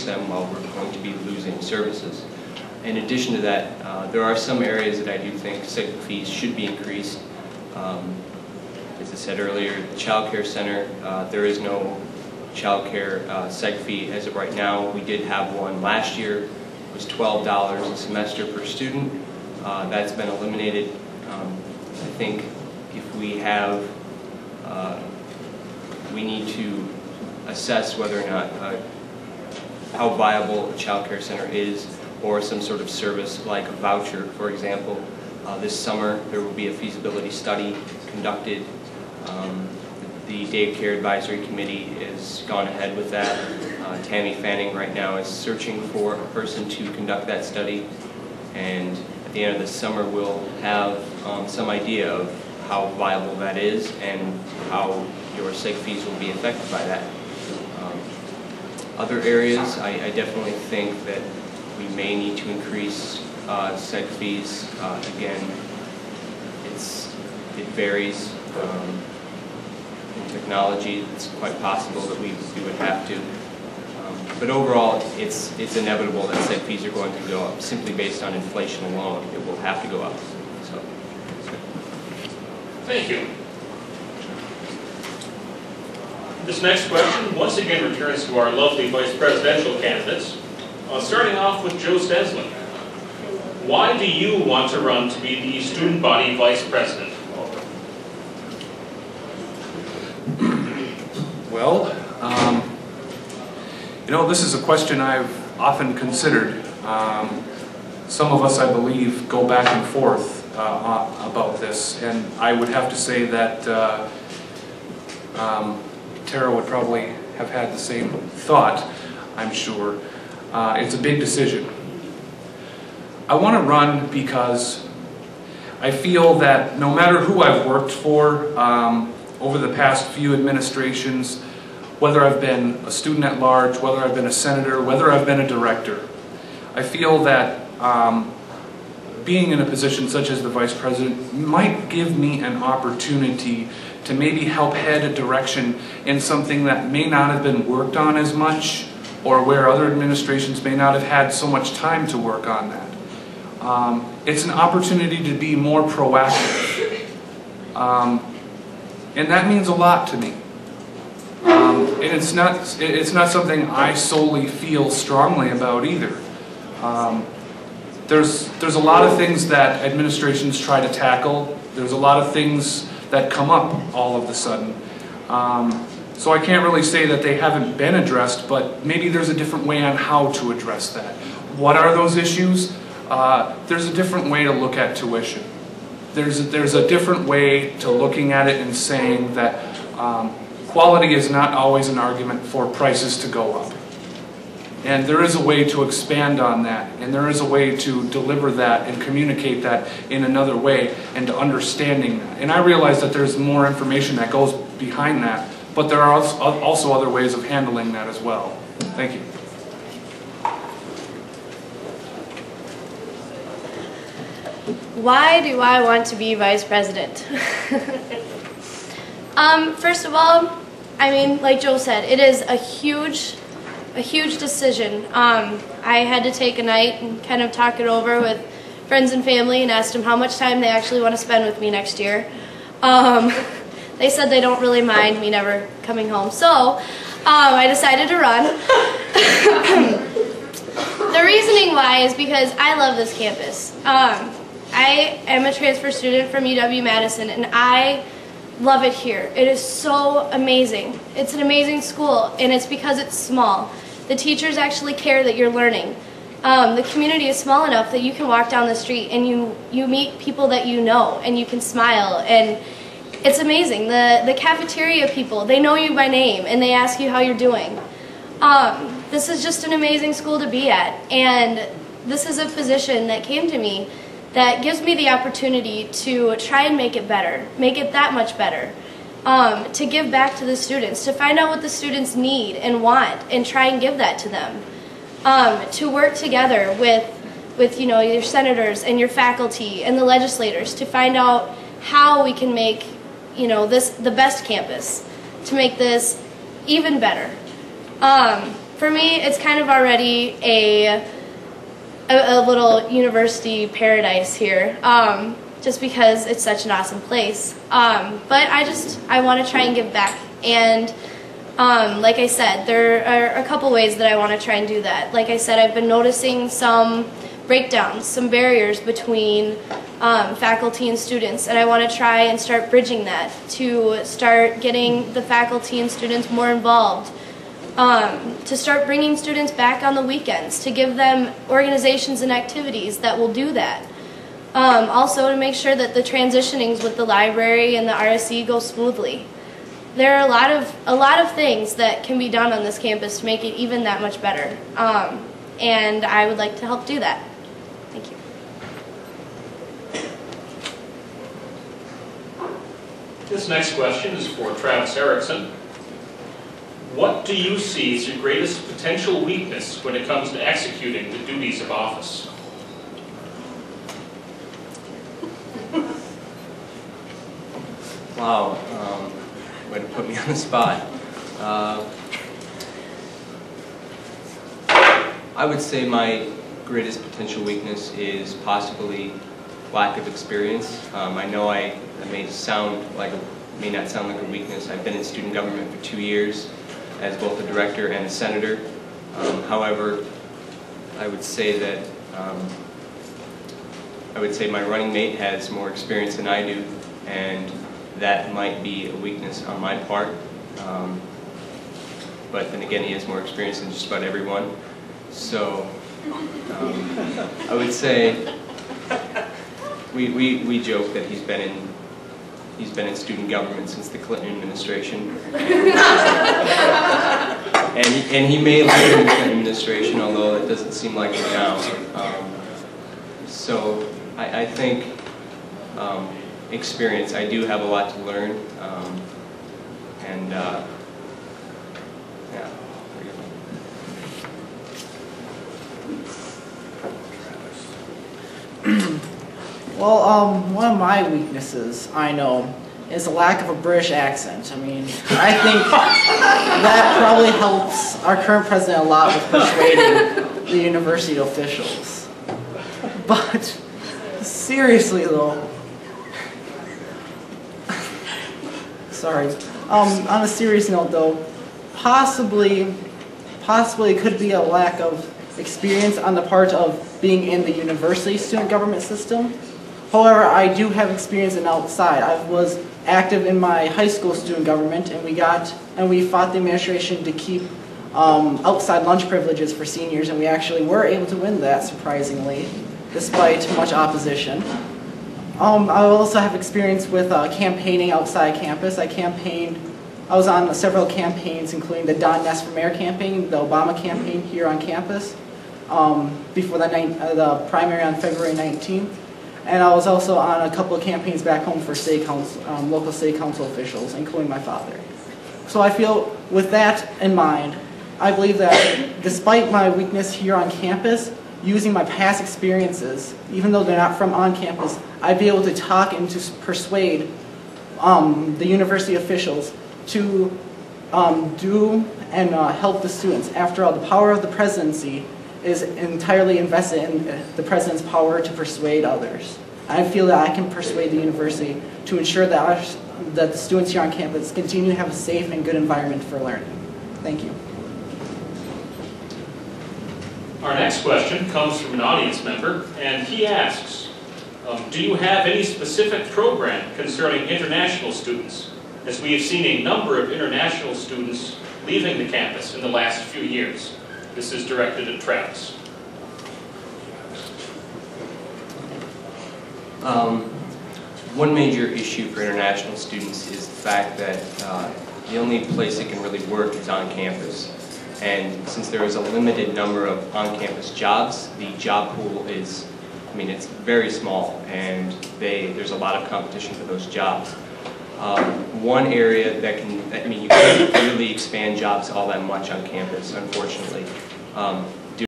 them while we're going to be losing services. In addition to that, there are some areas that I do think seg fees should be increased. As I said earlier, the child care center, there is no child care seg fee as of right now. We did have one last year. It was $12 a semester per student. That's been eliminated. I think if we have, we need to assess whether or not how viable a child care center is, or some sort of service like a voucher, for example. This summer there will be a feasibility study conducted. The Day of Care Advisory Committee has gone ahead with that. Tammy Fanning right now is searching for a person to conduct that study, and at the end of the summer we'll have some idea of how viable that is and how your seg fees will be affected by that. Other areas, I definitely think that we may need to increase seg fees. Again, it varies. In technology, it's quite possible that we would have to. But overall, it's inevitable that seg fees are going to go up simply based on inflation alone. It will have to go up. So. Thank you. This next question once again returns to our lovely vice presidential candidates. Starting off with Joe Stensland. Why do you want to run to be the student body vice president? Well, you know, this is a question I've often considered. Some of us, I believe, go back and forth about this, and I would have to say that Tara would probably have had the same thought, I'm sure. It's a big decision. I want to run because I feel that no matter who I've worked for over the past few administrations, whether I've been a student at large, whether I've been a senator, whether I've been a director, I feel that being in a position such as the vice president might give me an opportunity to maybe help head a direction in something that may not have been worked on as much, or where other administrations may not have had so much time to work on that. It's an opportunity to be more proactive. And that means a lot to me. And it's not something I solely feel strongly about either. There's a lot of things that administrations try to tackle. There's a lot of things that come up all of a sudden. So I can't really say that they haven't been addressed, but maybe there's a different way on how to address that. What are those issues? There's a different way to look at tuition. There's a different way to looking at it and saying that quality is not always an argument for prices to go up. And there is a way to expand on that, and there is a way to deliver that and communicate that in another way and to understanding that. And I realize that there's more information that goes behind that, but there are also other ways of handling that as well. Thank you. Why do I want to be vice president? First of all, I mean, like Joe said, it is a huge decision. I had to take a night and kind of talk it over with friends and family and asked them how much time they actually want to spend with me next year. They said they don't really mind me never coming home, so I decided to run. The reasoning why is because I love this campus. I am a transfer student from UW-Madison, and I love it here. It is so amazing. It's an amazing school, and it's because it's small. The teachers actually care that you're learning. The community is small enough that you can walk down the street and you meet people that you know, and you can smile, and it's amazing. The cafeteria people, they know you by name, and they ask you how you're doing. This is just an amazing school to be at, and this is a position that came to me that gives me the opportunity to try and make it better, make it that much better, to give back to the students, to find out what the students need and want and try and give that to them, to work together with you know, your senators and your faculty and the legislators to find out how we can make, you know, this the best campus, to make this even better. for me, it's kind of already a little university paradise here, just because it's such an awesome place. But I want to try and give back. And like I said, there are a couple ways that I want to try and do that. Like I said, I've been noticing some breakdowns, some barriers between faculty and students, and I want to try and start bridging that to start getting the faculty and students more involved, to start bringing students back on the weekends, to give them organizations and activities that will do that. Also to make sure that the transitionings with the library and the RSE go smoothly. There are a lot of things that can be done on this campus to make it even that much better, and I would like to help do that. Thank you. This next question is for Travis Erickson. What do you see as your greatest potential weakness when it comes to executing the duties of office? Wow, way to put me on the spot. I would say my greatest potential weakness is possibly lack of experience. I know that may not sound like a weakness. I've been in student government for 2 years as both a director and a senator. However, I would say that my running mate has more experience than I do, and that might be a weakness on my part. But then again, he has more experience than just about everyone. So I would say we joke that he's been in student government since the Clinton administration, and he may leave in the Clinton administration, although it doesn't seem like it now. So I think experience. I do have a lot to learn, and yeah. Well, one of my weaknesses, I know, is the lack of a British accent. I mean, I think that probably helps our current president a lot with persuading the university officials. But, seriously though, sorry, on a serious note though, possibly it could be a lack of experience on the part of being in the university student government system. However, I do have experience in outside. I was active in my high school student government, and we fought the administration to keep outside lunch privileges for seniors, and we actually were able to win that, surprisingly, despite much opposition. I also have experience with campaigning outside campus. I was on several campaigns, including the Don Ness for Mayor campaign, the Obama campaign here on campus, before the primary on February 19th. And I was also on a couple of campaigns back home for state council, local state council officials, including my father. So I feel, with that in mind, I believe that despite my weakness here on campus, using my past experiences, even though they're not from on campus, I'd be able to talk and to persuade the university officials to do and help the students. After all, the power of the presidency is entirely invested in the president's power to persuade others. I feel that I can persuade the university to ensure that the students here on campus continue to have a safe and good environment for learning. Thank you. Our next question comes from an audience member, and he asks, do you have any specific program concerning international students, as we have seen a number of international students leaving the campus in the last few years? This is directed at Travis. One major issue for international students is the fact that the only place it can really work is on campus. And since there is a limited number of on-campus jobs, the job pool is, it's very small, and there's a lot of competition for those jobs. One area you can't really expand jobs all that much on campus, unfortunately.